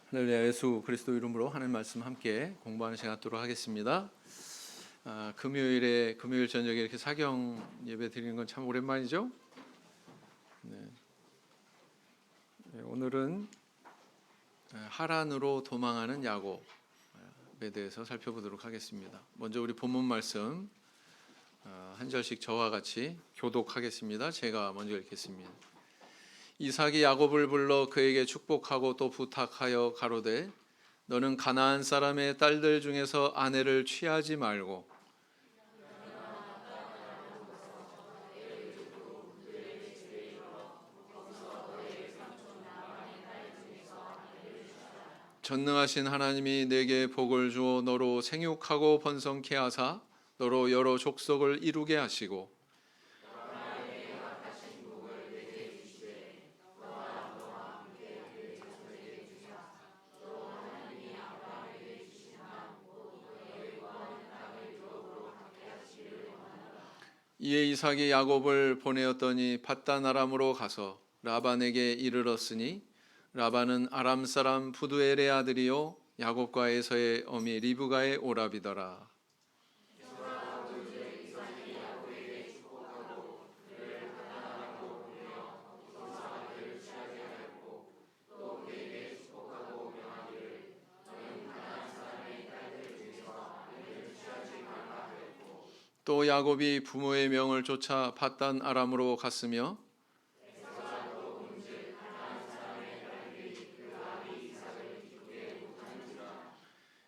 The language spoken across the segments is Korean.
할렐루야. 예수 그리스도 이름으로 하나님 말씀 함께 공부하는 시간 갖도록 하겠습니다. 금요일 저녁에 이렇게 사경 예배 드리는 건 참 오랜만이죠. 네. 오늘은 하란으로 도망하는 야곱에 대해서 살펴보도록 하겠습니다. 먼저 우리 본문 말씀 한 절씩 저와 같이 교독하겠습니다. 제가 먼저 읽겠습니다. 이삭이 야곱을 불러 그에게 축복하고 또 부탁하여 가로되 너는 가나안 사람의 딸들 중에서 아내를 취하지 말고 전능하신 하나님이 내게 복을 주어 너로 생육하고 번성케 하사 너로 여러 족속을 이루게 하시고 이에 이삭이 야곱을 보내었더니 밧단 아람으로 가서 라반에게 이르렀으니 라반은 아람 사람 부두엘의 아들이요 야곱과 에서의 어미 리브가의 오라비더라. 또 야곱이 부모의 명을 쫓아 밧단 아람으로 갔으며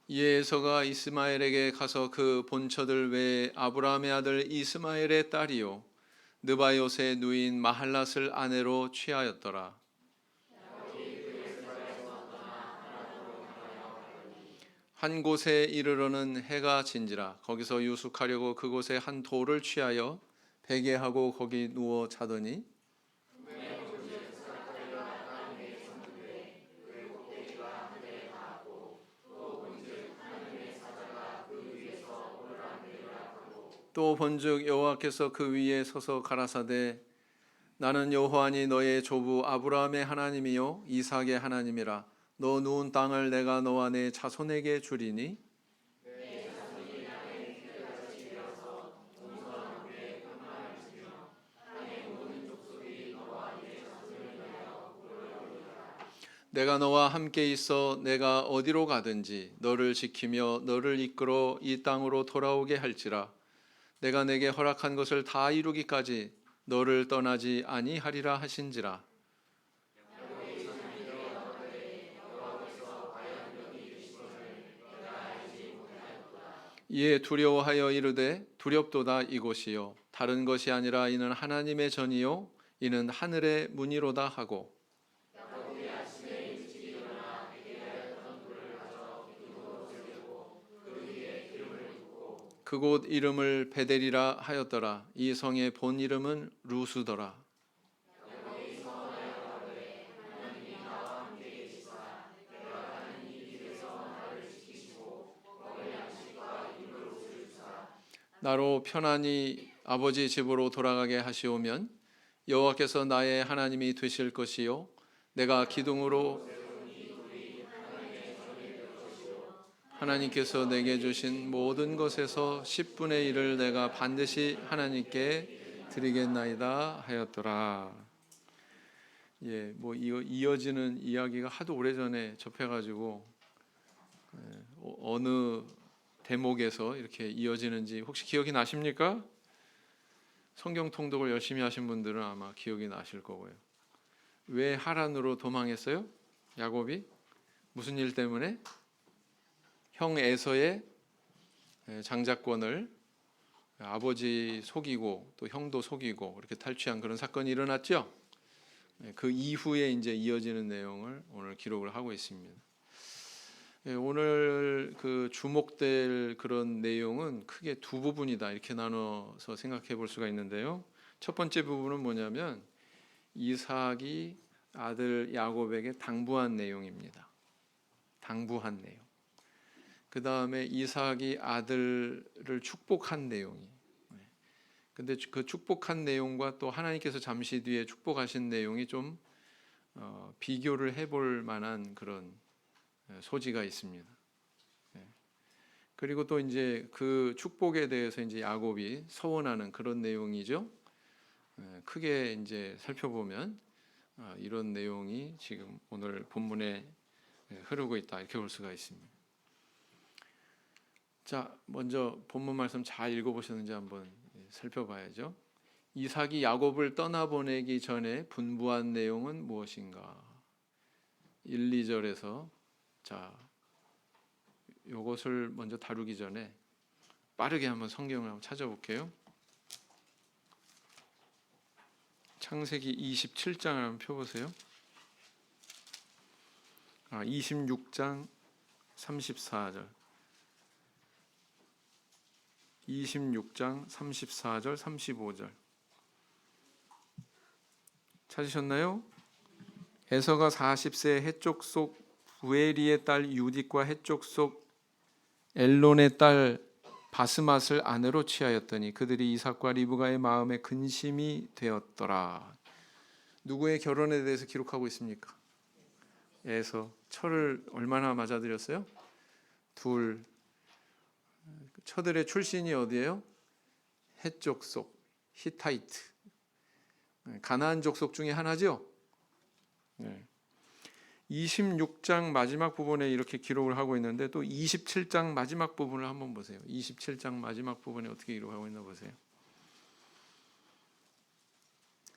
이에 에서가 이스마엘에게 가서 그 본처들 외에 아브라함의 아들 이스마엘의 딸이요 느바요의 누인 마할랏을 아내로 취하였더라. 한 곳에 이르러는 해가 진지라 거기서 유숙하려고 그곳에 한 돌을 취하여 베개하고 거기 누워 자더니 또 본즉 여호와께서 그 위에 서서 가라사대 나는 여호와니 너의 조부 아브라함의 하나님이요 이삭의 하나님이라 너 누운 땅을 내가 너와 내 자손에게 주리니 내가 너와 함께 있어 내가 어디로 가든지 너를 지키며 너를 이끌어 이 땅으로 돌아오게 할지라 내가 내게 허락한 것을 다 이루기까지 너를 떠나지 아니하리라 하신지라. 이에 두려워하여 이르되 두렵도다 이곳이요 다른 것이 아니라 이는 하나님의 전이요 이는 하늘의 문이로다 하고 그곳 이름을 베델이라 하였더라. 이 성의 본 이름은 루스더라. 나로 편안히 아버지 집으로 돌아가게 하시오면 여호와께서 나의 하나님이 되실 것이요 내가 기둥으로 하나님께서 내게 주신 모든 것에서 10분의 1을 내가 반드시 하나님께 드리겠나이다 하였더라. 예, 뭐 이어지는 이야기가 하도 오래전에 접해가지고 어느 대목에서 이렇게 이어지는지 혹시 기억이 나십니까? 성경 통독을 열심히 하신 분들은 아마 기억이 나실 거고요. 왜 하란으로 도망했어요? 야곱이 무슨 일 때문에? 형 에서의 장자권을 아버지 속이고 또 형도 속이고 이렇게 탈취한 그런 사건이 일어났죠. 그 이후에 이제 이어지는 내용을 오늘 기록을 하고 있습니다. 오늘 그 주목될 그런 내용은 크게 두 부분이다 이렇게 나눠서 생각해 볼 수가 있는데요. 첫 번째 부분은 뭐냐면 이삭이 아들 야곱에게 당부한 내용입니다. 당부한 내용. 그 다음에 이삭이 아들을 축복한 내용이. 근데 그 축복한 내용과 또 하나님께서 잠시 뒤에 축복하신 내용이 좀 비교를 해볼 만한 그런 소지가 있습니다. 그리고 또 이제 그 축복에 대해서 이제 야곱이 서원하는 그런 내용이죠. 크게 이제 살펴보면 이런 내용이 지금 오늘 본문에 흐르고 있다 이렇게 볼 수가 있습니다. 자, 먼저 본문 말씀 잘 읽어보셨는지 한번 살펴봐야죠. 이삭이 야곱을 떠나보내기 전에 분부한 내용은 무엇인가? 1, 2절에서 자, 요것을 먼저 다루기 전에 빠르게 한번 성경을 한번 찾아볼게요. 창세기 27장을 한번 펴보세요. 26장 34절 26장 34절 35절 찾으셨나요? 에서가 40세 해쪽 속 부에리의 딸 유딕과 해쪽 속 엘론의 딸 바스맛을 아내로 취하였더니 그들이 이삭과 리브가의 마음에 근심이 되었더라. 누구의 결혼에 대해서 기록하고 있습니까? 에서. 철을 얼마나 맞아들였어요? 둘. 처들의 출신이 어디예요? 해쪽 속 히타이트, 가나안 족속 중에 하나죠. 26장 마지막 부분에 이렇게 기록을 하고 있는데 또 27장 마지막 부분을 한번 보세요. 27장 마지막 부분에 어떻게 기록하고 있나 보세요.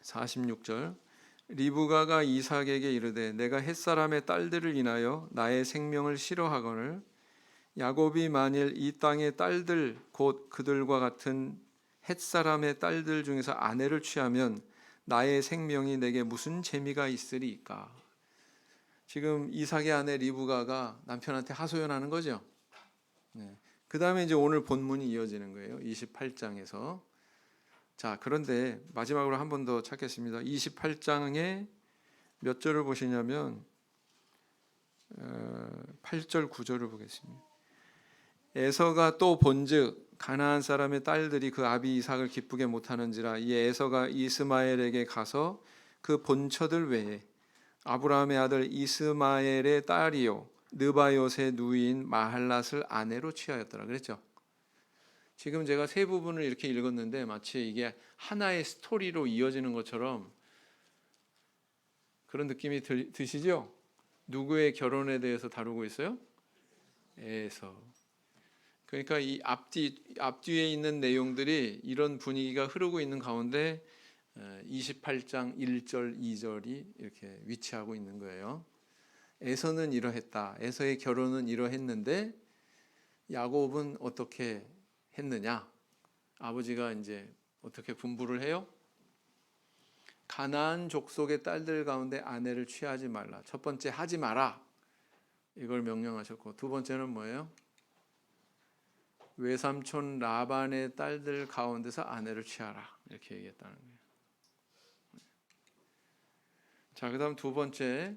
46절 리브가가 이삭에게 이르되 내가 햇사람의 딸들을 인하여 나의 생명을 싫어하거늘 야곱이 만일 이 땅의 딸들 곧 그들과 같은 햇사람의 딸들 중에서 아내를 취하면 나의 생명이 내게 무슨 재미가 있으리까? 지금 이삭의 아내 리브가가 남편한테 하소연하는 거죠. 그 다음에 이제 오늘 본문이 이어지는 거예요. 28장에서. 자, 그런데 마지막으로 한 번 더 찾겠습니다. 28장에 몇 절을 보시냐면 8절 9절을 보겠습니다. 에서가 또 본즉 가나안 사람의 딸들이 그 아비 이삭을 기쁘게 못하는지라 이 에서가 이스마엘에게 가서 그 본처들 외에 아브라함의 아들 이스마엘의 딸이요 느바요의 누이인 마할랏을 아내로 취하였더라 그랬죠. 지금 제가 세 부분을 이렇게 읽었는데 마치 이게 하나의 스토리로 이어지는 것처럼 그런 느낌이 드시죠? 누구의 결혼에 대해서 다루고 있어요? 에서. 그러니까 이 앞뒤에 있는 내용들이 이런 분위기가 흐르고 있는 가운데 28장 1절 2절이 이렇게 위치하고 있는 거예요. 에서는 이러했다. 에서의 결혼은 이러했는데 야곱은 어떻게 했느냐? 아버지가 이제 어떻게 분부를 해요? 가나안 족속의 딸들 가운데 아내를 취하지 말라. 첫 번째 하지 마라. 이걸 명령하셨고 두 번째는 뭐예요? 외삼촌 라반의 딸들 가운데서 아내를 취하라. 이렇게 얘기했다는 거예요. 자, 그다음 두 번째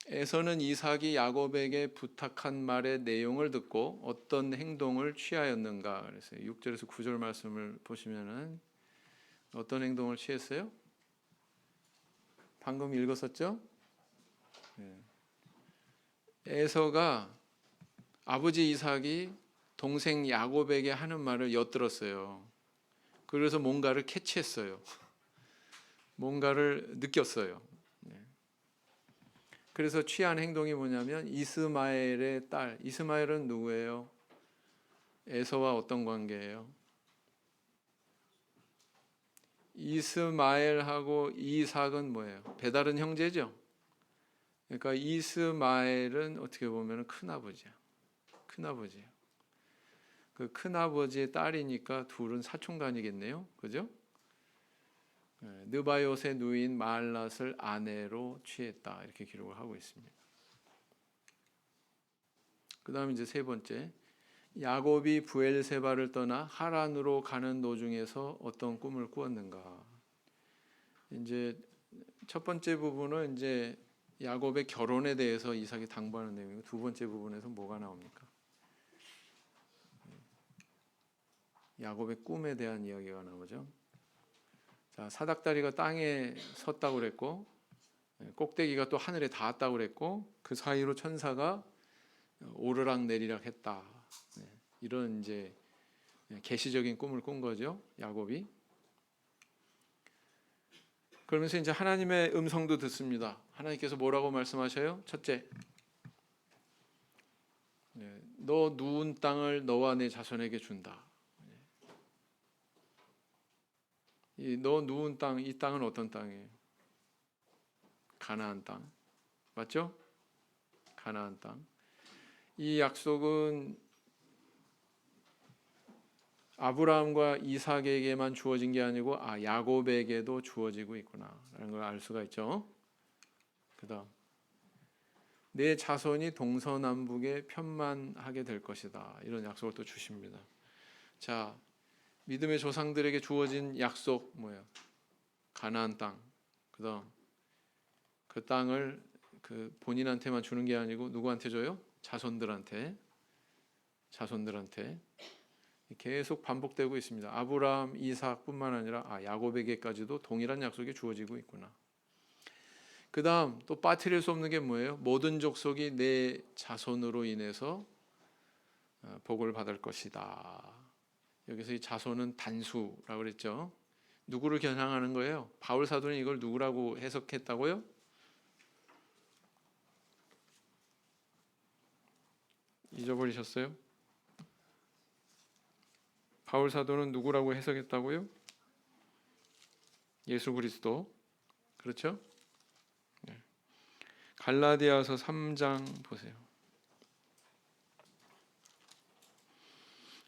에서는 이삭이 야곱에게 부탁한 말의 내용을 듣고 어떤 행동을 취하였는가 그랬어요. 6절에서 9절 말씀을 보시면은 어떤 행동을 취했어요? 방금 읽었었죠? 에서가 아버지 이삭이 동생 야곱에게 하는 말을 엿들었어요. 그래서 뭔가를 캐치했어요. 뭔가를 느꼈어요. 그래서 취한 행동이 뭐냐면 이스마엘의 딸. 이스마엘은 누구예요? 에서와 어떤 관계예요? 이스마엘하고 이삭은 뭐예요? 배다른 형제죠. 그러니까 이스마엘은 어떻게 보면 큰아버지야. 큰아버지예요. 그 큰아버지의 딸이니까 둘은 사촌간이겠네요. 그죠? 느바요의 누인 마할랏을 아내로 취했다. 이렇게 기록을 하고 있습니다. 그 다음 이제 세 번째. 야곱이 부엘세바를 떠나 하란으로 가는 도중에서 어떤 꿈을 꾸었는가. 이제 첫 번째 부분은 이제 야곱의 결혼에 대해서 이삭이 당부하는 내용이고 두 번째 부분에서 뭐가 나옵니까? 야곱의 꿈에 대한 이야기가 나오죠. 자, 사닥다리가 땅에 섰다고 그랬고 꼭대기가 또 하늘에 닿았다고 그랬고 그 사이로 천사가 오르락 내리락 했다. 이런 이제 계시적인 꿈을 꾼 거죠, 야곱이. 그러면서 이제 하나님의 음성도 듣습니다. 하나님께서 뭐라고 말씀하셔요? 첫째, 너 누운 땅을 너와 내 자손에게 준다. 너 누운 땅, 이 땅은 어떤 땅이에요? 가나안 땅, 맞죠? 가나안 땅. 이 약속은 아브라함과 이삭에게만 주어진 게 아니고 야곱에게도 주어지고 있구나라는 걸 알 수가 있죠. 그다음 내 자손이 동서남북에 편만하게 될 것이다. 이런 약속을 또 주십니다. 자, 믿음의 조상들에게 주어진 약속 뭐예요? 가나안 땅. 그다음 그 땅을 그 본인한테만 주는 게 아니고 누구한테 줘요? 자손들한테. 계속 반복되고 있습니다. 아브라함, 이삭뿐만 아니라 야곱에게까지도 동일한 약속이 주어지고 있구나. 그 다음 또 빠뜨릴 수 없는 게 뭐예요? 모든 족속이 내 자손으로 인해서 복을 받을 것이다. 여기서 이 자손은 단수라고 그랬죠. 누구를 겨냥하는 거예요? 바울 사도는 이걸 누구라고 해석했다고요? 잊어버리셨어요? 바울 사도는 누구라고 해석했다고요? 예수 그리스도. 그렇죠? 네. 갈라디아서 3장 보세요.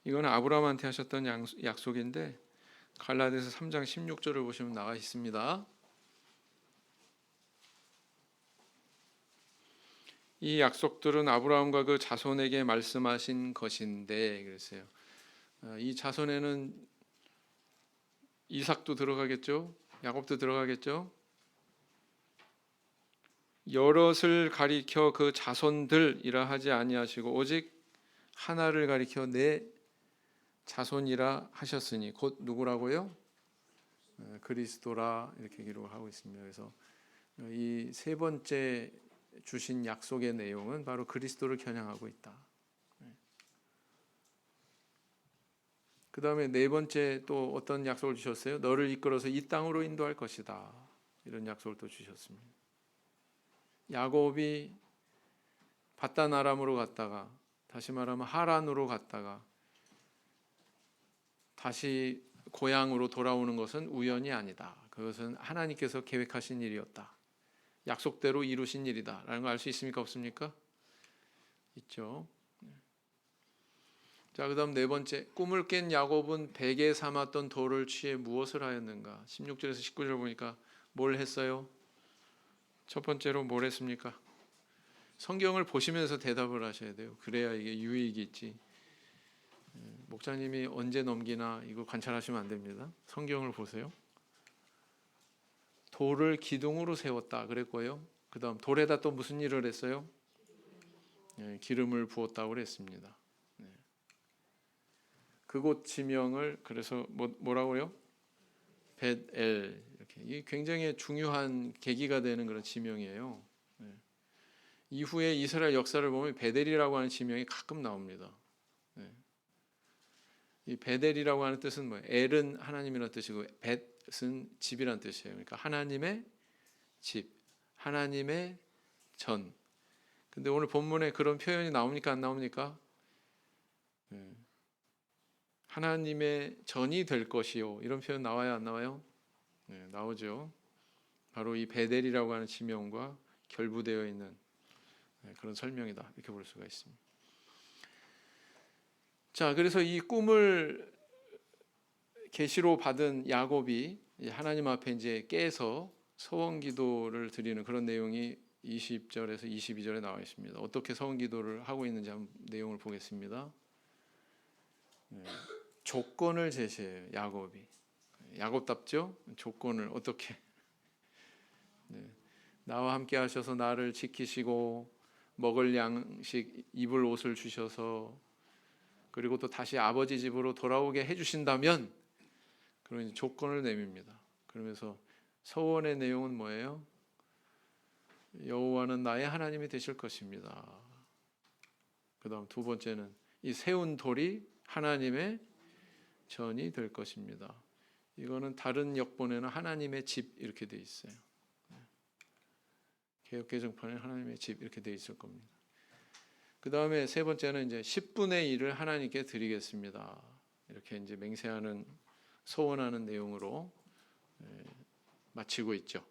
이거는 아브라함한테 하셨던 약속인데 갈라디아서 3장 16절을 보시면 나와 있습니다. 이 약속들은 아브라함과 그 자손에게 말씀하신 것인데 그랬어요. 이 자손에는 이삭도 들어가겠죠. 야곱도 들어가겠죠. 여럿을 가리켜 그 자손들이라 하지 아니하시고 오직 하나를 가리켜 내 자손이라 하셨으니 곧 누구라고요? 그리스도라 이렇게 기록하고 있습니다. 그래서 이 세 번째 주신 약속의 내용은 바로 그리스도를 겨냥하고 있다. 그 다음에 네 번째 또 어떤 약속을 주셨어요? 너를 이끌어서 이 땅으로 인도할 것이다. 이런 약속을 또 주셨습니다. 야곱이 바단 아람으로 갔다가 다시 말하면 하란으로 갔다가 다시 고향으로 돌아오는 것은 우연이 아니다. 그것은 하나님께서 계획하신 일이었다. 약속대로 이루신 일이다. 라는 걸 알 수 있습니까? 없습니까? 있죠. 자, 그 다음 네 번째, 꿈을 깬 야곱은 베개 삼았던 돌을 취해 무엇을 하였는가? 16절에서 19절 보니까 뭘 했어요? 첫 번째로 뭘 했습니까? 성경을 보시면서 대답을 하셔야 돼요. 그래야 이게 유익이 있지. 목사님이 언제 넘기나 이거 관찰하시면 안 됩니다. 성경을 보세요. 돌을 기둥으로 세웠다 그랬고요. 그 다음 돌에다 또 무슨 일을 했어요? 기름을 부었다고 그랬습니다. 그곳 지명을 그래서 뭐라고요? 벳엘. 이렇게 이 굉장히 중요한 계기가 되는 그런 지명이에요. 이후에 이스라엘 역사를 보면 베델이라고 하는 지명이 가끔 나옵니다. 이 베델이라고 하는 뜻은 뭐예요? 엘은 하나님이라는 뜻이고 벳은 집이라는 뜻이에요. 그러니까 하나님의 집, 하나님의 전. 근데 오늘 본문에 그런 표현이 나옵니까? 안 나옵니까? 하나님의 전이 될 것이요. 이런 표현 나와요? 안 나와요? 네, 나오죠. 바로 이 베델이라고 하는 지명과 결부되어 있는 그런 설명이다. 이렇게 볼 수가 있습니다. 자, 그래서 이 꿈을 계시로 받은 야곱이 하나님 앞에 이제 깨서 서원 기도를 드리는 그런 내용이 20절에서 22절에 나와 있습니다. 어떻게 서원 기도를 하고 있는지 한번 내용을 보겠습니다. 조건을 제시해요. 야곱이. 야곱답죠? 조건을 어떻게 나와 함께 하셔서 나를 지키시고 먹을 양식 입을 옷을 주셔서 그리고 또 다시 아버지 집으로 돌아오게 해주신다면 그런 조건을 내밉니다. 그러면서 서원의 내용은 뭐예요? 여호와는 나의 하나님이 되실 것입니다. 그다음 두 번째는 이 세운 돌이 하나님의 전이 될 것입니다. 이거는 다른 역본에는 하나님의 집 이렇게 돼 있어요. 개역 개정판에 하나님의 집 이렇게 돼 있을 겁니다. 그 다음에 세 번째는 이제 10분의 1을 하나님께 드리겠습니다. 이렇게 이제 맹세하는 소원하는 내용으로 마치고 있죠.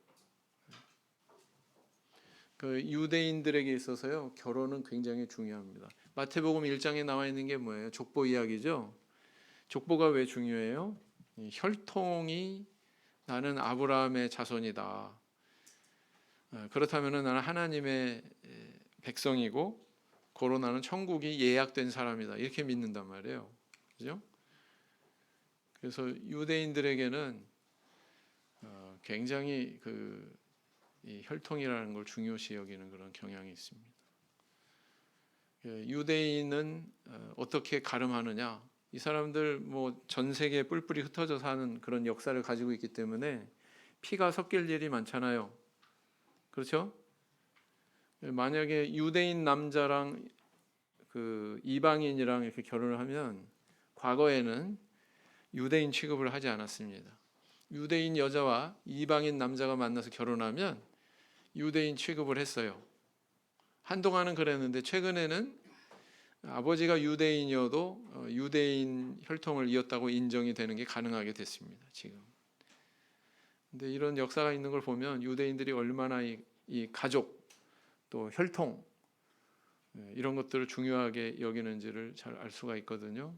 그 유대인들에게 있어서요 결혼은 굉장히 중요합니다. 마태복음 1장에 나와 있는 게 뭐예요? 족보 이야기죠. 족보가 왜 중요해요? 혈통이 나는 아브라함의 자손이다. 그렇다면 나는 하나님의 백성이고 고로 나는 천국이 예약된 사람이다. 이렇게 믿는단 말이에요. 그죠? 그래서 유대인들에게는 굉장히 이 혈통이라는 걸 중요시 여기는 그런 경향이 있습니다. 유대인은 어떻게 가름하느냐? 이 사람들 뭐 전 세계에 뿔뿔이 흩어져 사는 그런 역사를 가지고 있기 때문에 피가 섞일 일이 많잖아요. 그렇죠? 만약에 유대인 남자랑 그 이방인이랑 이렇게 결혼을 하면 과거에는 유대인 취급을 하지 않았습니다. 유대인 여자와 이방인 남자가 만나서 결혼하면 유대인 취급을 했어요. 한동안은 그랬는데 최근에는 아버지가 유대인이어도 유대인 혈통을 이었다고 인정이 되는 게 가능하게 됐습니다. 지금. 근데 이런 역사가 있는 걸 보면 유대인들이 얼마나 이 가족 또 혈통 이런 것들을 중요하게 여기는지를 잘 알 수가 있거든요.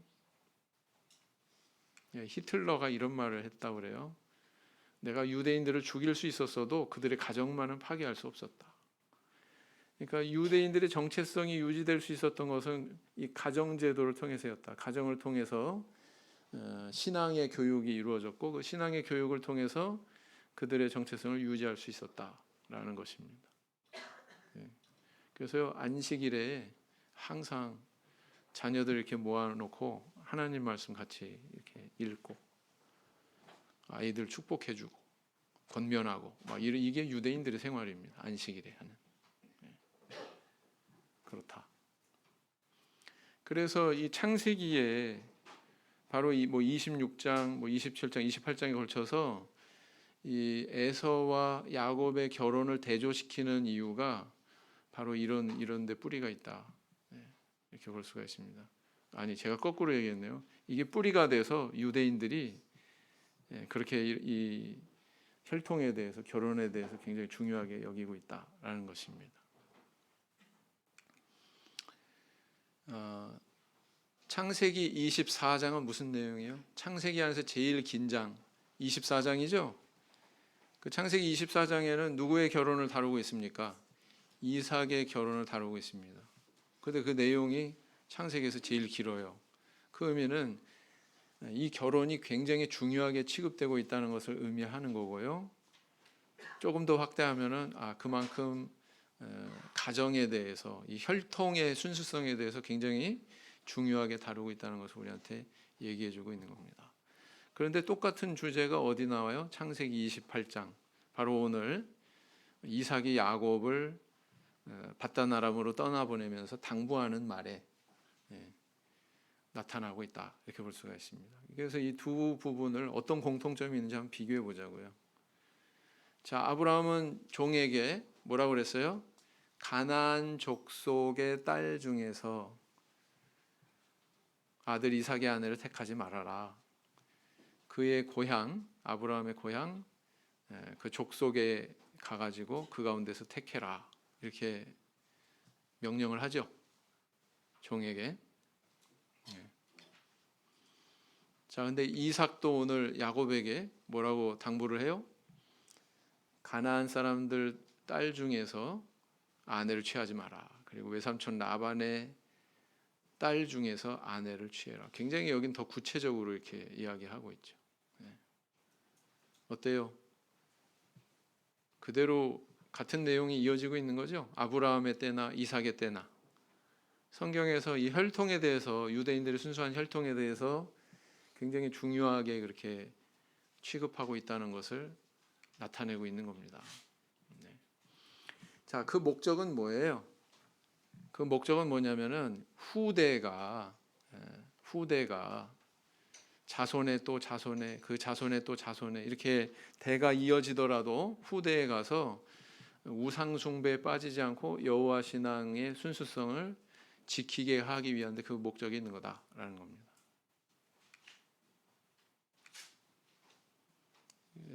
히틀러가 이런 말을 했다고 그래요. 내가 유대인들을 죽일 수 있었어도 그들의 가정만은 파괴할 수 없었다. 그러니까 유대인들의 정체성이 유지될 수 있었던 것은 이 가정 제도를 통해서였다. 가정을 통해서 신앙의 교육이 이루어졌고 그 신앙의 교육을 통해서 그들의 정체성을 유지할 수 있었다라는 것입니다. 그래서 안식일에 항상 자녀들 이렇게 모아놓고 하나님 말씀 같이 이렇게 읽고 아이들 축복해주고 권면하고 막 이게 유대인들의 생활입니다. 안식일에 하는. 그렇다. 그래서 이 창세기에 바로 이 뭐 26장, 뭐 27장, 28장에 걸쳐서 이 에서와 야곱의 결혼을 대조시키는 이유가 바로 이런 데 뿌리가 있다. 이렇게 볼 수가 있습니다. 아니 제가 거꾸로 얘기했네요. 이게 뿌리가 돼서 유대인들이 그렇게 이 혈통에 대해서 결혼에 대해서 굉장히 중요하게 여기고 있다라는 것입니다. 창세기 24장은 무슨 내용이에요? 창세기 안에서 제일 긴 장 24장이죠. 그 창세기 24장에는 누구의 결혼을 다루고 있습니까? 이삭의 결혼을 다루고 있습니다. 그런데 그 내용이 창세기에서 제일 길어요. 그 의미는 이 결혼이 굉장히 중요하게 취급되고 있다는 것을 의미하는 거고요. 조금 더 확대하면은 그만큼 가정에 대해서 이 혈통의 순수성에 대해서 굉장히 중요하게 다루고 있다는 것을 우리한테 얘기해주고 있는 겁니다. 그런데 똑같은 주제가 어디 나와요? 창세기 28장. 바로 오늘 이삭이 야곱을 밧단 아람으로 떠나보내면서 당부하는 말에 나타나고 있다. 이렇게 볼 수가 있습니다. 그래서 이 두 부분을 어떤 공통점이 있는지 한번 비교해 보자고요. 자, 아브라함은 종에게 뭐라고 그랬어요? 가나안 족속의 딸 중에서 아들 이삭의 아내를 택하지 말아라. 그의 고향, 아브라함의 고향, 그 족속에 가가지고 그 가운데서 택해라. 이렇게 명령을 하죠. 종에게. 자, 근데 이삭도 오늘 야곱에게 뭐라고 당부를 해요? 가나안 사람들 딸 중에서 아내를 취하지 마라. 그리고 외삼촌 라반의 딸 중에서 아내를 취해라. 굉장히 여긴 더 구체적으로 이렇게 이야기하고 있죠. 어때요? 그대로 같은 내용이 이어지고 있는 거죠. 아브라함의 때나 이삭의 때나 성경에서 이 혈통에 대해서 유대인들의 순수한 혈통에 대해서 굉장히 중요하게 그렇게 취급하고 있다는 것을 나타내고 있는 겁니다. 자, 그 목적은 뭐예요? 그 목적은 뭐냐면은 후대가 자손에 또 자손에 그 자손에 또 자손에 이렇게 대가 이어지더라도 후대에 가서 우상 숭배에 빠지지 않고 여호와 신앙의 순수성을 지키게 하기 위한 그 목적이 있는 거다라는 겁니다.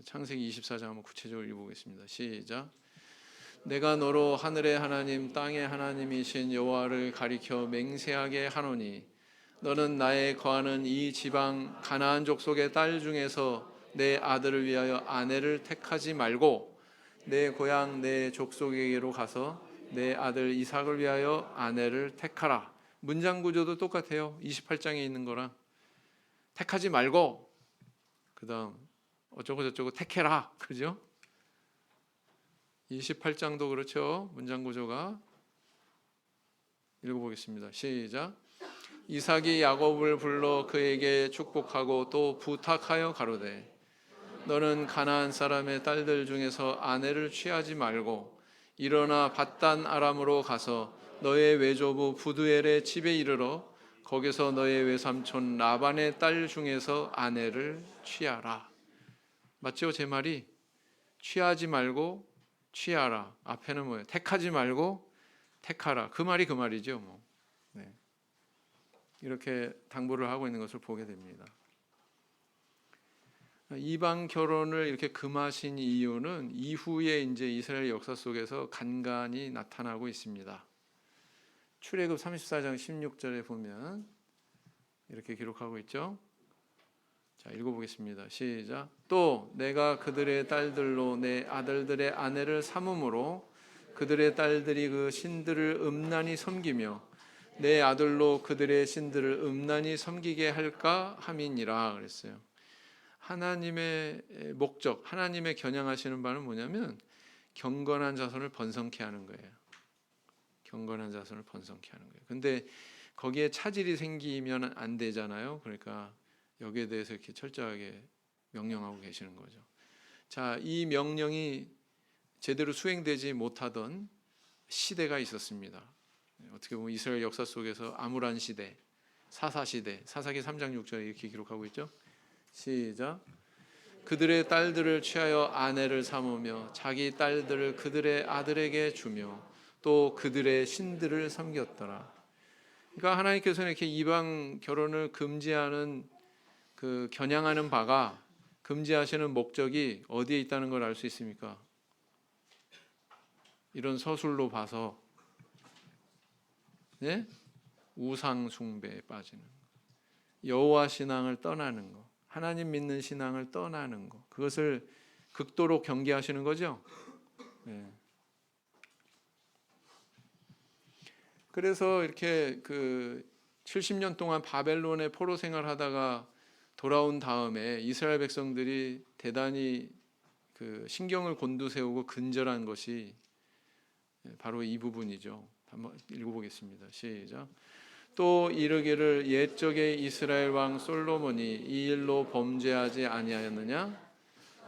창세기 24장 한번 구체적으로 읽어보겠습니다. 시작. 내가 너로 하늘의 하나님 땅의 하나님이신 여호와를 가리켜 맹세하게 하노니 너는 나의 거하는 이 지방 가나안 족속의 딸 중에서 내 아들을 위하여 아내를 택하지 말고 내 고향 내 족속에게로 가서 내 아들 이삭을 위하여 아내를 택하라. 문장 구조도 똑같아요. 28장에 있는 거랑. 택하지 말고 그다음 어쩌고 저쩌고 택해라. 그죠? 28장도 그렇죠. 문장 구조가. 읽어보겠습니다. 시작. 이삭이 야곱을 불러 그에게 축복하고 또 부탁하여 가로되 너는 가나안 사람의 딸들 중에서 아내를 취하지 말고 일어나 밧단 아람으로 가서 너의 외조부 부두엘의 집에 이르러 거기서 너의 외삼촌 라반의 딸 중에서 아내를 취하라. 맞죠? 제 말이 취하지 말고 취하라. 앞에는 뭐예요? 택하지 말고 택하라. 그 말이 그 말이죠. 뭐. 네. 이렇게 당부를 하고 있는 것을 보게 됩니다. 이방 결혼을 이렇게 금하신 이유는 이후에 이제 이스라엘 역사 속에서 간간히 나타나고 있습니다. 출애굽 34장 16절에 보면 이렇게 기록하고 있죠. 자, 읽어보겠습니다. 시작. 또 내가 그들의 딸들로 내 아들들의 아내를 삼음으로 그들의 딸들이 그 신들을 음란히 섬기며 내 아들로 그들의 신들을 음란히 섬기게 할까 함이니라 그랬어요. 하나님의 목적, 하나님의 겨냥하시는 바는 뭐냐면 경건한 자손을 번성케 하는 거예요. 경건한 자손을 번성케 하는 거예요. 근데 거기에 차질이 생기면 안 되잖아요. 그러니까 여기에 대해서 이렇게 철저하게 명령하고 계시는 거죠. 자, 이 명령이 제대로 수행되지 못하던 시대가 있었습니다. 어떻게 보면 이스라엘 역사 속에서 암울한 시대, 사사 시대, 사사기 3장 6절에 이렇게 기록하고 있죠. 시작. 그들의 딸들을 취하여 아내를 삼으며 자기 딸들을 그들의 아들에게 주며 또 그들의 신들을 섬겼더라. 그러니까 하나님께서는 이렇게 이방 결혼을 금지하는 그 겨냥하는 바가 금지하시는 목적이 어디에 있다는 걸 알 수 있습니까? 이런 서술로 봐서 네? 우상 숭배에 빠지는 거, 여호와 신앙을 떠나는 거, 하나님 믿는 신앙을 떠나는 거, 그것을 극도로 경계하시는 거죠. 네. 그래서 이렇게 그 70년 동안 바벨론의 포로 생활하다가 돌아온 다음에 이스라엘 백성들이 대단히 그 신경을 곤두세우고 근절한 것이 바로 이 부분이죠. 한번 읽어보겠습니다. 시작. 또 이르기를 옛적에 이스라엘 왕 솔로몬이 이 일로 범죄하지 아니하였느냐?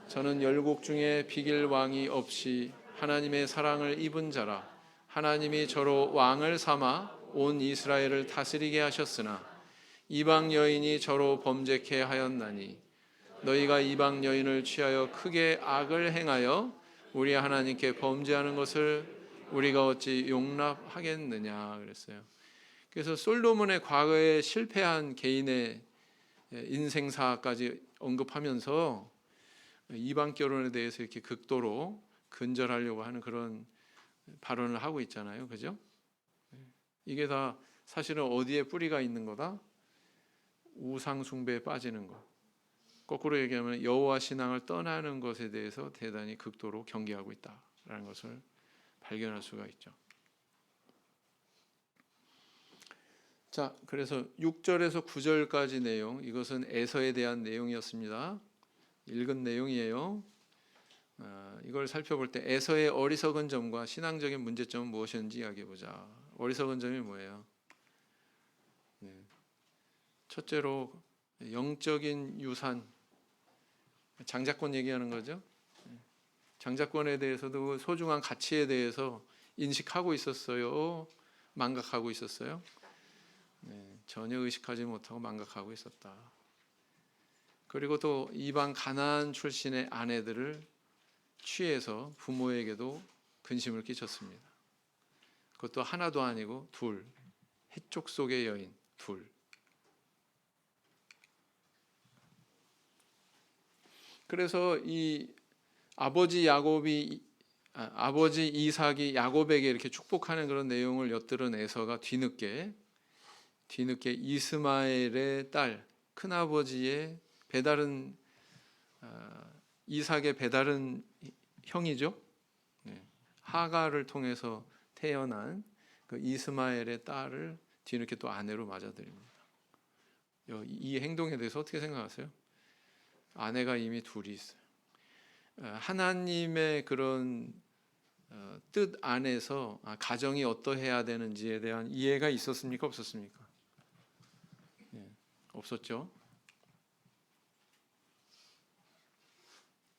저는 열국 중에 비길 왕이 없이 하나님의 사랑을 입은 자라. 하나님이 저로 왕을 삼아 온 이스라엘을 다스리게 하셨으나 이방 여인이 저로 범죄케 하였나니 너희가 이방 여인을 취하여 크게 악을 행하여 우리 하나님께 범죄하는 것을 우리가 어찌 용납하겠느냐 그랬어요. 그래서 솔로몬의 과거에 실패한 개인의 인생사까지 언급하면서 이방 결혼에 대해서 이렇게 극도로 근절하려고 하는 그런 발언을 하고 있잖아요. 그죠? 이게 다 사실은 어디에 뿌리가 있는 거다? 우상 숭배에 빠지는 것. 거꾸로 얘기하면 여호와 신앙을 떠나는 것에 대해서 대단히 극도로 경계하고 있다라는 것을 발견할 수가 있죠. 자, 그래서 6절에서 9절까지 내용, 이것은 에서에 대한 내용이었습니다. 읽은 내용이에요. 이걸 살펴볼 때 에서의 어리석은 점과 신앙적인 문제점은 무엇인지 이야기해 보자. 어리석은 점이 뭐예요? 첫째로 영적인 유산, 장자권 얘기하는 거죠. 장자권에 대해서도 소중한 가치에 대해서 인식하고 있었어요? 망각하고 있었어요? 네, 전혀 의식하지 못하고 망각하고 있었다. 그리고 또 이방 가나안 출신의 아내들을 취해서 부모에게도 근심을 끼쳤습니다. 그것도 하나도 아니고 둘, 해쪽 속의 여인 둘. 그래서 이 아버지 이삭이 야곱에게 이렇게 축복하는 그런 내용을 엿들은 에서가 뒤늦게 이스마엘의 딸 큰아버지의 배다른 이삭의 배다른 형이죠. 네. 하가를 통해서 태어난 그 이스마엘의 딸을 뒤늦게 또 아내로 맞아들입니다. 이 행동에 대해서 어떻게 생각하세요? 아내가 이미 둘이 있어요. 하나님의 그런 뜻 안에서 가정이 어떠해야 되는지에 대한 이해가 있었습니까? 없었습니까? 네, 없었죠.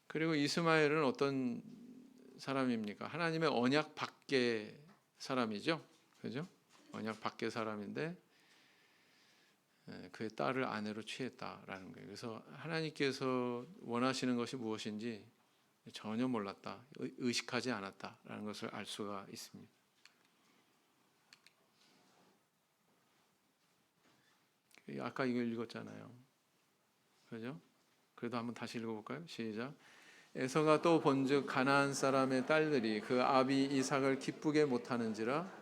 그리고 이스마엘은 어떤 사람입니까? 하나님의 언약 밖의 사람이죠. 그죠? 언약 밖의 사람인데 그의 딸을 아내로 취했다라는 거예요. 그래서 하나님께서 원하시는 것이 무엇인지 전혀 몰랐다, 의식하지 않았다라는 것을 알 수가 있습니다. 아까 이걸 읽었잖아요. 그죠? 그래도 한번 다시 읽어볼까요? 시작. 에서가 또 본즉 가나안 사람의 딸들이 그 아비 이삭을 기쁘게 못하는지라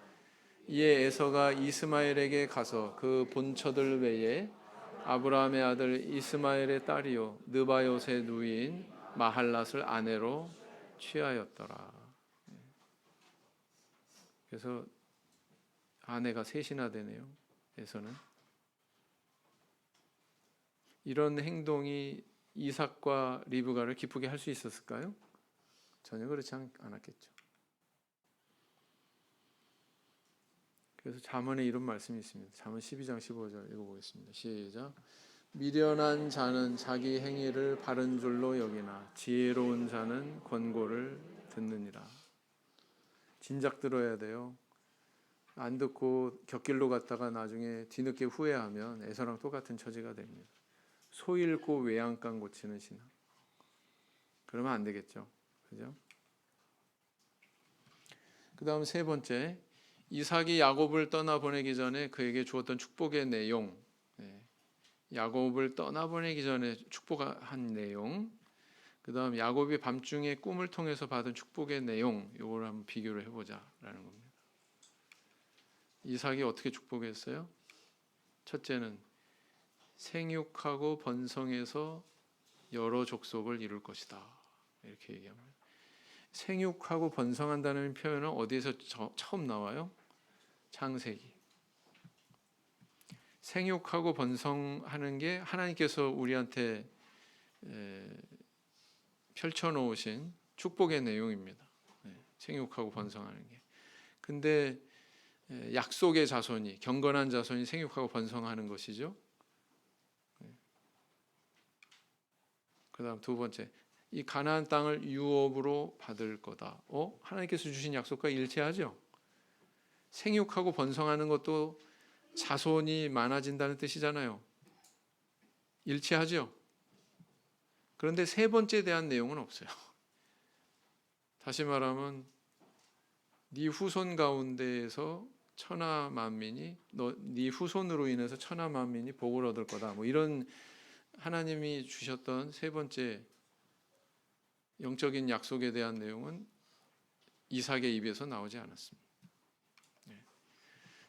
이에 에서가 이스마엘에게 가서 그 본처들 외에 아브라함의 아들 이스마엘의 딸이요 느바요의 누이인 마할랏을 아내로 취하였더라. 그래서 아내가 셋이나 되네요. 에서는 이런 행동이 이삭과 리브가를 기쁘게 할 수 있었을까요? 전혀 그렇지 않았겠죠. 그래서 잠언에 이런 말씀이 있습니다. 잠언 12장 15절 읽어보겠습니다. 시작. 미련한 자는 자기 행위를 바른 줄로 여기나 지혜로운 자는 권고를 듣느니라. 진작 들어야 돼요. 안 듣고 곁길로 갔다가 나중에 뒤늦게 후회하면 에서랑 똑같은 처지가 됩니다. 소 잃고 외양간 고치는 신앙. 그러면 안 되겠죠. 그죠? 그 다음 세 번째, 이삭이 야곱을 떠나보내기 전에 그에게 주었던 축복의 내용. 야곱을 떠나보내기 전에 축복한 내용. 그 다음 야곱이 밤중에 꿈을 통해서 받은 축복의 내용. 이걸 한번 비교를 해보자라는 겁니다. 이삭이 어떻게 축복했어요? 첫째는 생육하고 번성해서 여러 족속을 이룰 것이다. 이렇게 얘기합니다. 생육하고 번성한다는 표현은 어디에서 처음 나와요? 창세기. 생육하고 번성하는 게 하나님께서 우리한테 펼쳐놓으신 축복의 내용입니다. 생육하고 번성하는 게. 근데 약속의 자손이, 경건한 자손이 생육하고 번성하는 것이죠. 그 다음 두 번째, 이 가나안 땅을 유업으로 받을 거다. 하나님께서 주신 약속과 일치하죠. 생육하고 번성하는 것도 자손이 많아진다는 뜻이잖아요. 일치하죠. 그런데 세 번째에 대한 내용은 없어요. 다시 말하면 네 후손 가운데에서 천하 만민이 네 후손으로 인해서 천하 만민이 복을 얻을 거다. 뭐 이런 하나님이 주셨던 세 번째 영적인 약속에 대한 내용은 이삭의 입에서 나오지 않았습니다.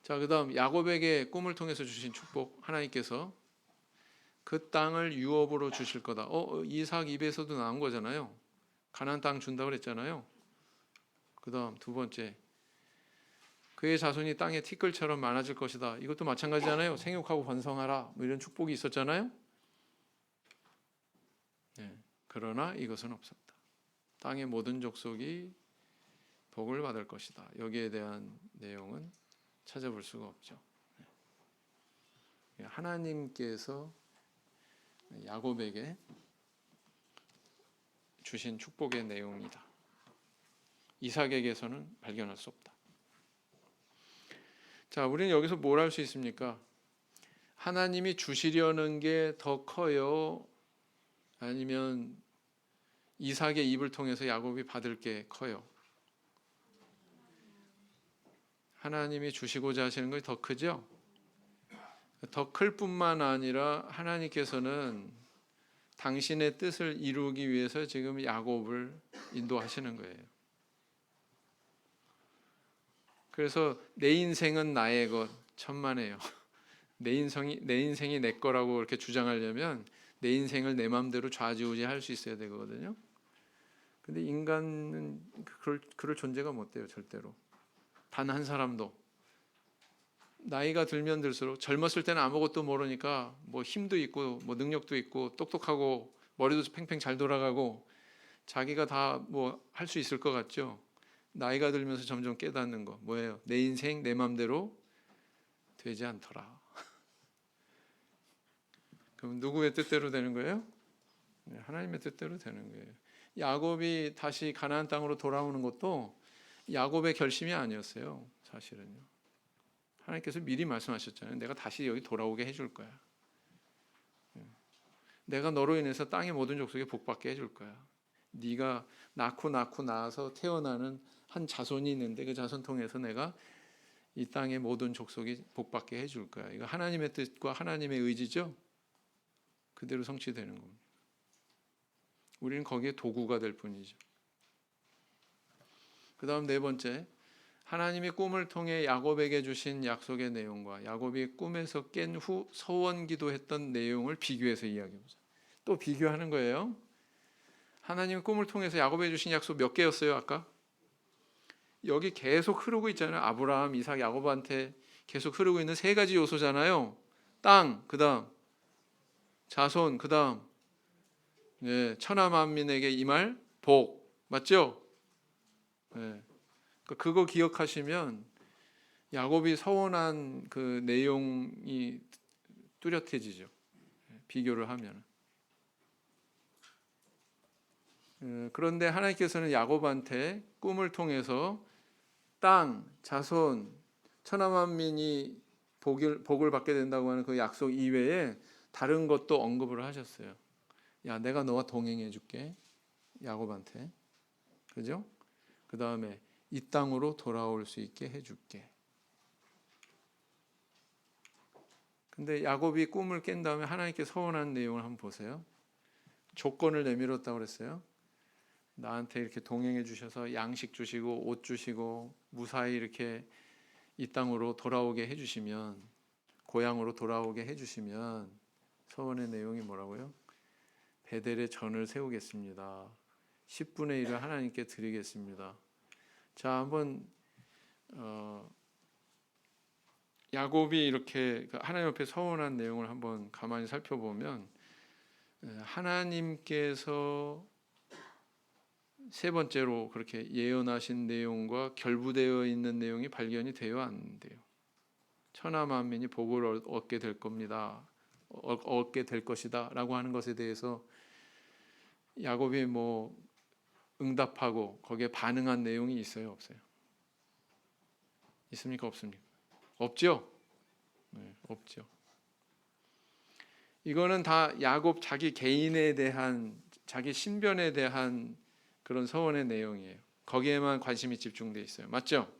자, 그다음 야곱에게 꿈을 통해서 주신 축복, 하나님께서 그 땅을 유업으로 주실 거다. 이삭 입에서도 나온 거잖아요. 가나안 땅 준다고 그랬잖아요. 그다음 두 번째, 그의 자손이 땅의 티끌처럼 많아질 것이다. 이것도 마찬가지잖아요. 생육하고 번성하라. 뭐 이런 축복이 있었잖아요. 그러나 이것은 없었다. 땅의 모든 족속이 복을 받을 것이다. 여기에 대한 내용은 찾아볼 수가 없죠. 하나님께서 야곱에게 주신 축복의 내용이다. 이삭에게서는 발견할 수 없다. 자, 우리는 여기서 뭘 할 수 있습니까? 하나님이 주시려는 게 더 커요? 아니면 이삭의 입을 통해서 야곱이 받을 게 커요? 하나님이 주시고자 하시는 것이 더 크죠? 더 클 뿐만 아니라 하나님께서는 당신의 뜻을 이루기 위해서 지금 야곱을 인도하시는 거예요. 그래서 내 인생은 나의 것, 천만에요. 내 인생이 내 거라고 이렇게 주장하려면 내 인생을 내 마음대로 좌지우지할 수 있어야 되거든요. 근데 인간은 그럴 존재가 못 돼요, 절대로. 단 한 사람도. 나이가 들면 들수록 젊었을 때는 아무것도 모르니까 뭐 힘도 있고 뭐 능력도 있고 똑똑하고 머리도 팽팽 잘 돌아가고 자기가 다 뭐 할 수 있을 것 같죠. 나이가 들면서 점점 깨닫는 거 뭐예요? 내 인생 내 맘대로 되지 않더라. 그럼 누구의 뜻대로 되는 거예요? 하나님의 뜻대로 되는 거예요. 야곱이 다시 가나안 땅으로 돌아오는 것도 야곱의 결심이 아니었어요. 사실은요. 하나님께서 미리 말씀하셨잖아요. 내가 다시 여기 돌아오게 해줄 거야. 내가 너로 인해서 땅의 모든 족속에 복받게 해줄 거야. 네가 낳고 낳아서 태어나는 한 자손이 있는데 그 자손 통해서 내가 이 땅의 모든 족속이 복받게 해줄 거야. 이거 하나님의 뜻과 하나님의 의지죠. 그대로 성취되는 겁니다. 우리는 거기에 도구가 될 뿐이죠. 그 다음 네 번째, 하나님이 꿈을 통해 야곱에게 주신 약속의 내용과 야곱이 꿈에서 깬 후 서원 기도했던 내용을 비교해서 이야기해보자. 또 비교하는 거예요. 하나님이 꿈을 통해서 야곱에게 주신 약속 몇 개였어요? 아까? 여기 계속 흐르고 있잖아요. 아브라함, 이삭, 야곱한테 계속 흐르고 있는 세 가지 요소잖아요. 땅, 그 다음 자손, 그 다음 천하 만민에게 임할 복. 맞죠? 그거 기억하시면 야곱이 서원한 그 내용이 뚜렷해지죠. 비교를 하면. 그런데 하나님께서는 야곱한테 꿈을 통해서 땅, 자손, 천하 만민이 복을 받게 된다고 하는 그 약속 이외에 다른 것도 언급을 하셨어요. 야, 내가 너와 동행해 줄게. 야곱한테. 그죠? 그 다음에 이 땅으로 돌아올 수 있게 해줄게. 근데 야곱이 꿈을 깬 다음에 하나님께 서원한 내용을 한번 보세요. 조건을 내밀었다고 그랬어요. 나한테 이렇게 동행해 주셔서 양식 주시고 옷 주시고 무사히 이렇게 이 땅으로 돌아오게 해주시면, 고향으로 돌아오게 해주시면 서원의 내용이 뭐라고요? 베델에 전을 세우겠습니다. 10분의 1을 하나님께 드리겠습니다. 자, 한번 야곱이 이렇게 하나님 앞에 서원한 내용을 한번 가만히 살펴보면 하나님께서 세 번째로 그렇게 예언하신 내용과 결부되어 있는 내용이 발견이 돼요, 안 돼요? 천하 만민이 복을 얻게 될 겁니다. 얻게 될 것이다라고 하는 것에 대해서 야곱이 뭐 응답하고 거기에 반응한 내용이 있어요, 없어요? 있습니까, 없습니까? 없죠? 네, 없죠. 이거는 다 야곱 자기 개인에 대한, 자기 신변에 대한 그런 서원의 내용이에요. 거기에만 관심이 집중돼 있어요. 맞죠?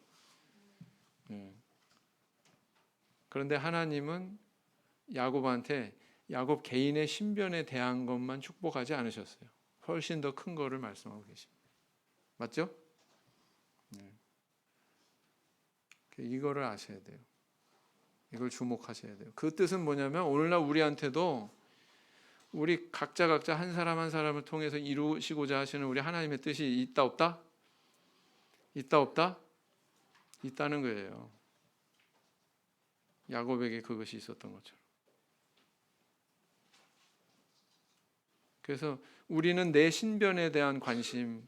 그런데 하나님은 야곱한테 야곱 개인의 신변에 대한 것만 축복하지 않으셨어요. 훨씬 더 큰 거를 말씀하고 계십니다. 맞죠? 이거를 아셔야 돼요. 이걸 주목하셔야 돼요. 그 뜻은 뭐냐면 오늘날 우리한테도 우리 각자 한 사람 한 사람을 통해서 이루시고자 하시는 우리 하나님의 뜻이 있다 없다? 있다 없다? 있다는 거예요. 야곱에게 그것이 있었던 것처럼. 그래서 우리는 내 신변에 대한 관심,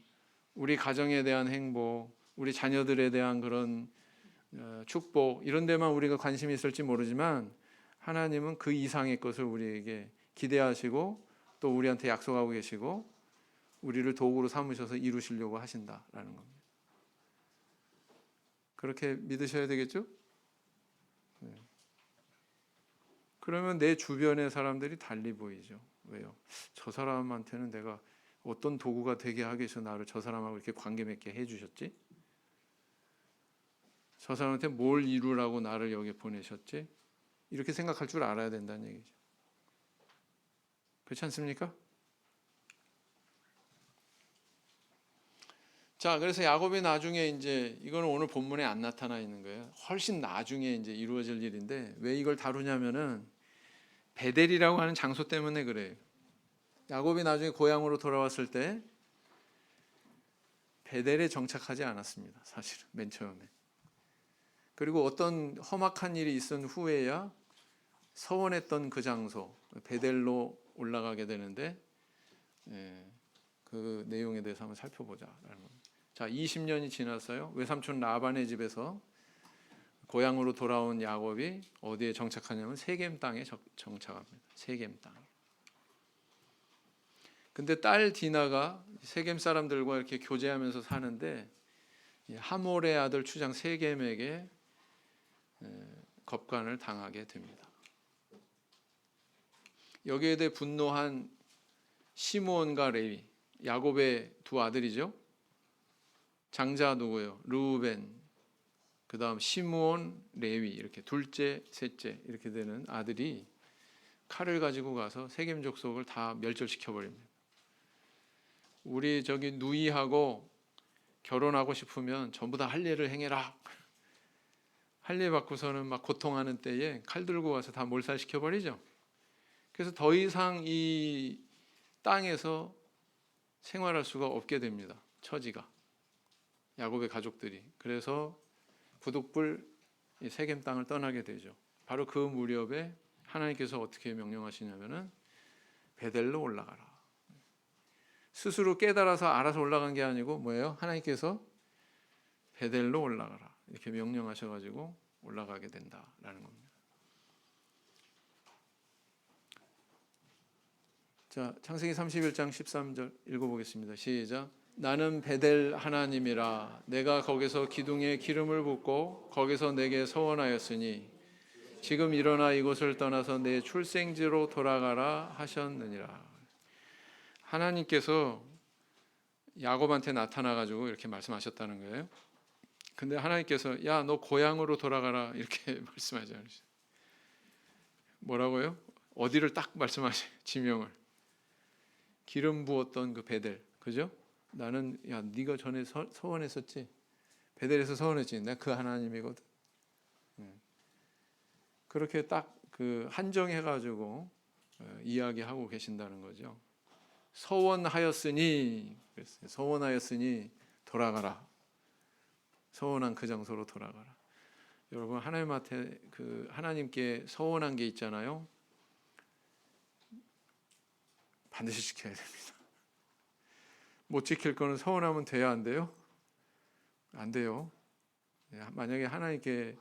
우리 가정에 대한 행복, 우리 자녀들에 대한 그런 축복, 이런 데만 우리가 관심이 있을지 모르지만 하나님은 그 이상의 것을 우리에게 기대하시고 또 우리한테 약속하고 계시고 우리를 도구로 삼으셔서 이루시려고 하신다라는 겁니다. 그렇게 믿으셔야 되겠죠? 그러면 내 주변의 사람들이 달리 보이죠. 왜요? 저 사람한테는 내가 어떤 도구가 되게 하기 위해서 나를 저 사람하고 이렇게 관계 맺게 해주셨지? 저 사람한테 뭘 이루라고 나를 여기 보내셨지? 이렇게 생각할 줄 알아야 된다는 얘기죠. 그렇지 않습니까? 자, 그래서 야곱이 나중에 이제 이거는 오늘 본문에 안 나타나 있는 거예요. 훨씬 나중에 이제 이루어질 일인데 왜 이걸 다루냐면은 베델이라고 하는 장소 때문에 그래요. 야곱이 나중에 고향으로 돌아왔을 때 베델에 정착하지 않았습니다. 사실은 맨 처음에. 그리고 어떤 험악한 일이 있은 후에야 서원했던 그 장소 베델로 올라가게 되는데 그 내용에 대해서 한번 살펴보자라는 겁니다. 자, 20년이 지났어요. 외삼촌 라반의 집에서 고향으로 돌아온 야곱이 어디에 정착하냐면 세겜 땅에 정착합니다. 세겜 땅. 근데 딸 디나가 세겜 사람들과 이렇게 교제하면서 사는데 하몰의 아들 추장 세겜에게 겁간을 당하게 됩니다. 여기에 대해 분노한 시므온과 레위, 야곱의 두 아들이죠. 장자 누구예요? 르우벤, 그 다음 시므온, 레위 이렇게 둘째, 셋째 이렇게 되는 아들이 칼을 가지고 가서 세겜 족속을 다 멸절시켜 버립니다. 우리 저기 누이하고 결혼하고 싶으면 전부 다 할례를 행해라. 할례 받고서는 막 고통하는 때에 칼 들고 와서 다 몰살시켜 버리죠. 그래서 더 이상 이 땅에서 생활할 수가 없게 됩니다. 처지가. 야곱의 가족들이. 그래서 부득불 세겜 땅을 떠나게 되죠. 바로 그 무렵에 하나님께서 어떻게 명령하시냐면은 베델로 올라가라. 스스로 깨달아서 알아서 올라간 게 아니고 뭐예요? 하나님께서 베델로 올라가라 이렇게 명령하셔가지고 올라가게 된다라는 겁니다. 자, 창세기 31장 13절 읽어보겠습니다. 시작. 나는 베델 하나님이라 내가 거기서 기둥에 기름을 붓고 거기서 내게 서원하였으니 지금 일어나 이곳을 떠나서 내 출생지로 돌아가라 하셨느니라. 하나님께서 야곱한테 나타나가지고 이렇게 말씀하셨다는 거예요. 근데 하나님께서 야, 너 고향으로 돌아가라 이렇게 말씀하지 않으세요. 뭐라고요? 어디를 딱 말씀하세요. 지명을. 기름 부었던 그 베델, 그죠? 나는 야, 네가 전에 서원했었지. 베델에서 서원했지. 내가 그 하나님이거든. 그렇게 딱 그 한정해가지고 이야기하고 계신다는 거죠. 서원하였으니, 그랬어요. 서원하였으니 돌아가라. 서원한 그 장소로 돌아가라. 여러분 하나님한테 그 하나님께 서원한 게 있잖아요. 반드시 지켜야 됩니다. 못 지킬 거는 서원하면 돼야 안 돼요? 안 돼요. 만약에 하나님께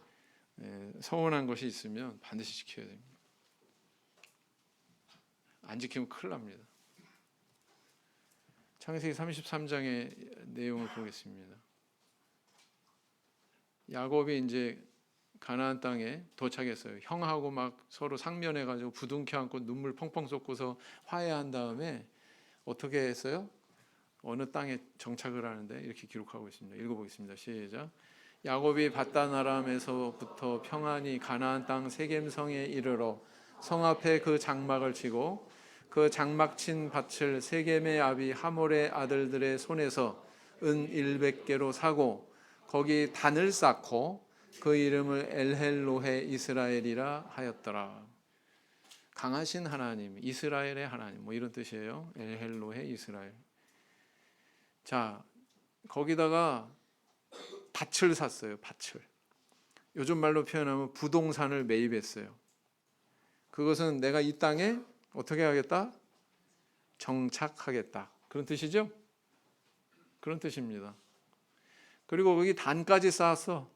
서원한 것이 있으면 반드시 지켜야 됩니다. 안 지키면 큰일 납니다. 창세기 33장의 내용을 보겠습니다. 야곱이 이제 가나안 땅에 도착했어요. 형하고 막 서로 상면해가지고 부둥켜 안고 눈물 펑펑 쏟고서 화해한 다음에 어떻게 했어요? 어느 땅에 정착을 하는데 이렇게 기록하고 있습니다. 읽어보겠습니다. 시작. 야곱이 밧단 아람에서부터 평안히 가나안 땅 세겜성에 이르러 성 앞에 그 장막을 치고 그 장막 친 밭을 세겜의 아비 하몰의 아들들의 손에서 은 100개로 사고 거기 단을 쌓고 그 이름을 엘헬로헤 이스라엘이라 하였더라. 강하신 하나님, 이스라엘의 하나님, 뭐 이런 뜻이에요. 엘헬로헤 이스라엘. 자, 거기다가 밭을 샀어요. 밭을. 요즘 말로 표현하면 부동산을 매입했어요. 그것은 내가 이 땅에 어떻게 하겠다? 정착하겠다. 그런 뜻이죠? 그런 뜻입니다. 그리고 거기 단까지 쌓았어.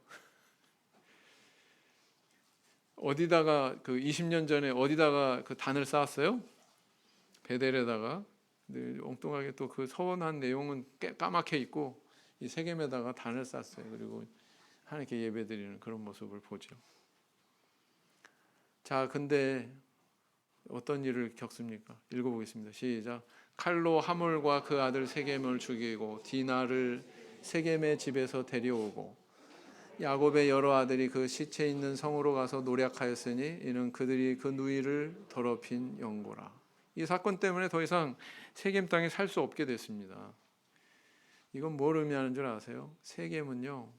어디다가 그 20년 전에 어디다가 그 단을 쌓았어요? 베델에다가. 엉뚱하게 또 그 서원한 내용은 까맣게 있고 이 세겜에다가 단을 쌓았어요. 그리고 하나님께 예배드리는 그런 모습을 보죠. 자, 근데 어떤 일을 겪습니까? 읽어보겠습니다. 시작. 칼로 하몰과 그 아들 세겜을 죽이고 디나를 세겜의 집에서 데려오고 야곱의 여러 아들이 그 시체 있는 성으로 가서 노략하였으니 이는 그들이 그 누이를 더럽힌 영고라. 이 사건 때문에 더 이상 세겜 땅에 살 수 없게 됐습니다. 이건 뭘 의미하는 줄 아세요? 세겜은요,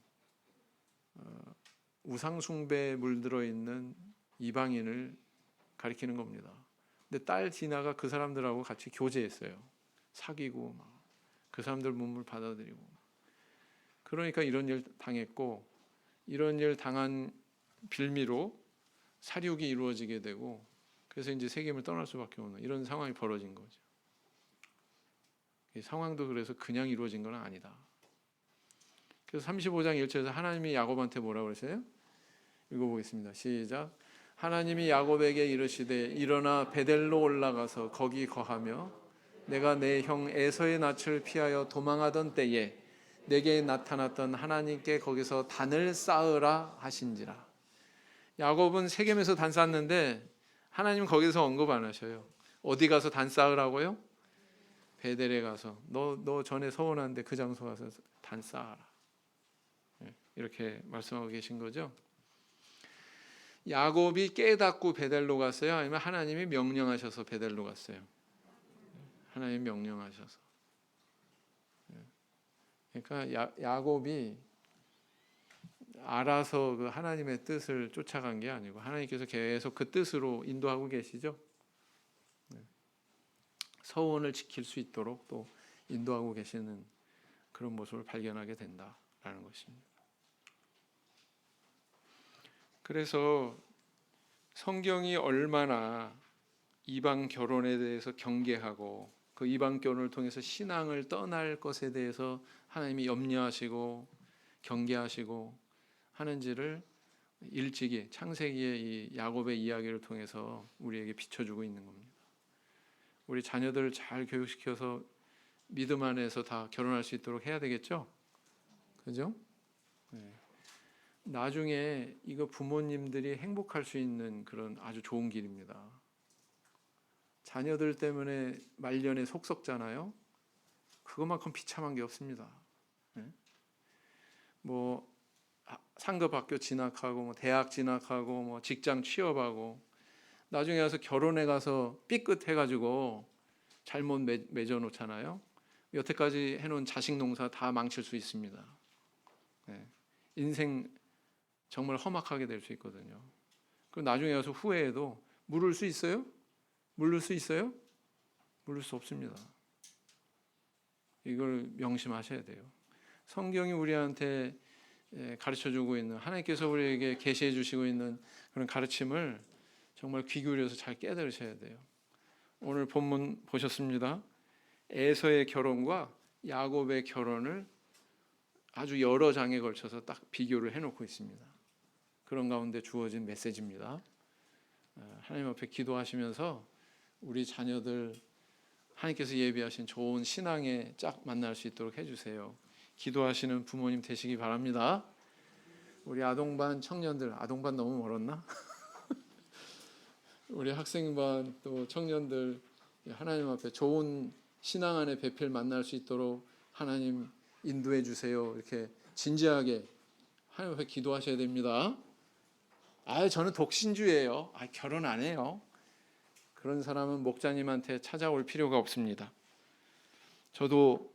우상 숭배에 물들어 있는 이방인을 가리키는 겁니다. 근데 딸 디나가 그 사람들하고 같이 교제했어요. 사귀고 막 그 사람들 문물 받아들이고. 그러니까 이런 일 당했고, 이런 일 당한 빌미로 살육이 이루어지게 되고, 그래서 이제 세겜을 떠날 수밖에 없는 이런 상황이 벌어진 거죠. 이 상황도 그래서 그냥 이루어진 건 아니다. 그래서 35장 1절에서 하나님이 야곱한테 뭐라고 그러세요? 읽어보겠습니다. 시작. 하나님이 야곱에게 이르시되 일어나 베델로 올라가서 거기 거하며 내가 내 형 에서의 낯을 피하여 도망하던 때에 내게 나타났던 하나님께 거기서 단을 쌓으라 하신지라. 야곱은 세겜에서 단 쌓았는데 하나님 거기서 언급 안 하셔요. 어디 가서 단 쌓으라고요? 베델에 가서 너 전에 서원한데 그 장소 가서 단 쌓아라. 이렇게 말씀하고 계신 거죠. 야곱이 깨닫고 베델로 갔어요? 아니면 하나님이 명령하셔서 베델로 갔어요? 하나님이 명령하셔서. 그러니까 야곱이 알아서 그 하나님의 뜻을 쫓아간 게 아니고 하나님께서 계속 그 뜻으로 인도하고 계시죠. 서원을 지킬 수 있도록 또 인도하고 계시는 그런 모습을 발견하게 된다라는 것입니다. 그래서 성경이 얼마나 이방 결혼에 대해서 경계하고 그 이방 결혼을 통해서 신앙을 떠날 것에 대해서 하나님이 염려하시고 경계하시고 하는지를 일찍이 창세기의 이 야곱의 이야기를 통해서 우리에게 비춰주고 있는 겁니다. 우리 자녀들을 잘 교육시켜서 믿음 안에서 다 결혼할 수 있도록 해야 되겠죠? 그죠? 네. 나중에 이거 부모님들이 행복할 수 있는 그런 아주 좋은 길입니다. 자녀들 때문에 말년에 속 썩잖아요. 그것만큼 비참한 게 없습니다. 네? 뭐 상급 학교 진학하고 뭐 대학 진학하고 뭐 직장 취업하고 나중에 가서 결혼해 가서 삐끗해가지고 잘못 맺어 놓잖아요. 여태까지 해놓은 자식 농사 다 망칠 수 있습니다. 네. 인생 정말 험악하게 될 수 있거든요. 그리고 나중에 가서 후회해도 물을 수 있어요? 물을 수 있어요? 물을 수 없습니다. 이걸 명심하셔야 돼요. 성경이 우리한테 가르쳐주고 있는 하나님께서 우리에게 계시해 주시고 있는 그런 가르침을 정말 귀 기울여서 잘 깨달으셔야 돼요. 오늘 본문 보셨습니다. 에서의 결혼과 야곱의 결혼을 아주 여러 장에 걸쳐서 딱 비교를 해놓고 있습니다. 그런 가운데 주어진 메시지입니다. 하나님 앞에 기도하시면서 우리 자녀들 하나님께서 예비하신 좋은 신앙에 짝 만날 수 있도록 해주세요. 기도하시는 부모님 되시기 바랍니다. 우리 아동반 청년들, 아동반 너무 멀었나? 우리 학생반 또 청년들 하나님 앞에 좋은 신앙 안에 배필 만날 수 있도록 하나님 인도해 주세요. 이렇게 진지하게 하나님 앞에 기도하셔야 됩니다. 저는 독신주예요. 결혼 안 해요. 그런 사람은 목자님한테 찾아올 필요가 없습니다. 저도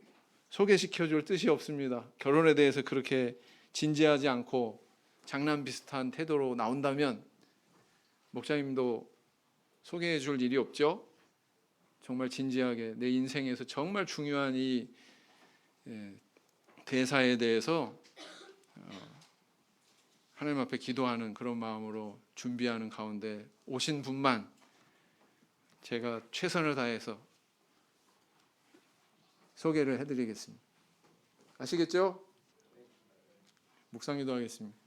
소개시켜줄 뜻이 없습니다. 결혼에 대해서 그렇게 진지하지 않고 장난 비슷한 태도로 나온다면 목사님도 소개해줄 일이 없죠. 정말 진지하게 내 인생에서 정말 중요한 이 대사에 대해서 하나님 앞에 기도하는 그런 마음으로 준비하는 가운데 오신 분만 제가 최선을 다해서 소개를 해드리겠습니다. 아시겠죠? 묵상 기도하겠습니다.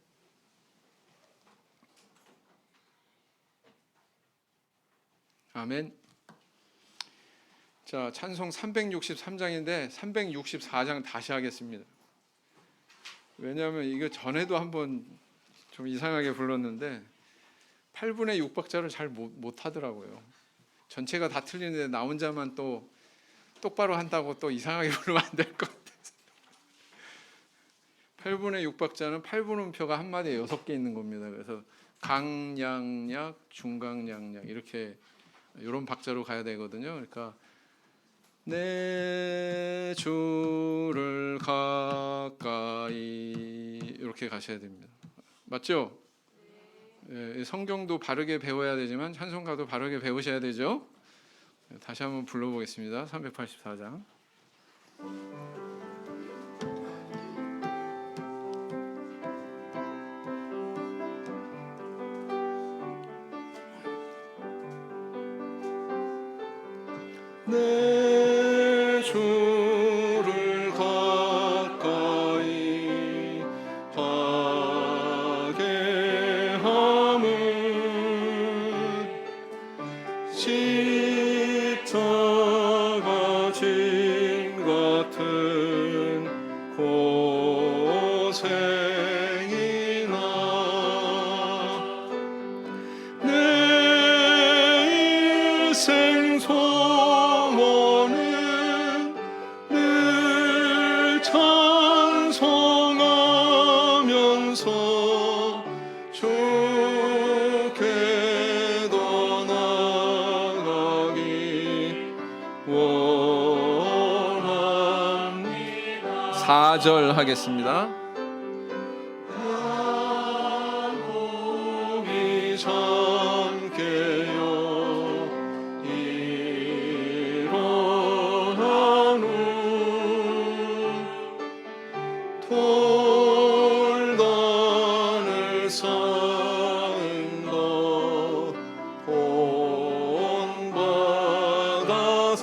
아멘. 자, 찬송 363장인데 364장 다시 하겠습니다. 왜냐하면 이거 전에도 한번 좀 이상하게 불렀는데 8분의 6박자를 잘 못 하더라고요. 전체가 다 틀리는데 나 혼자만 또 똑바로 한다고 또 이상하게 부르면 안 될 것 같아서. 8분의 6박자는 8분음표가 한 마디에 6개 있는 겁니다. 그래서 강양약, 중강양약 이렇게 이런 박자로 가야 되거든요. 그러니까 내 주를 가까이 이렇게 가셔야 됩니다. 맞죠? 예, 성경도 바르게 배워야 되지만 찬송가도 바르게 배우셔야 되죠. 다시 한번 불러보겠습니다. 384장. 내 주를 가까이 하게 함은 십자가 진 같은 고생이나 내 일생 소원은 늘 찬송하면서 주께 더 나아가기 원합니다. 4절 하겠습니다. 몸이 참게요 일어난 후 돌단을 쌓은 것 본받아서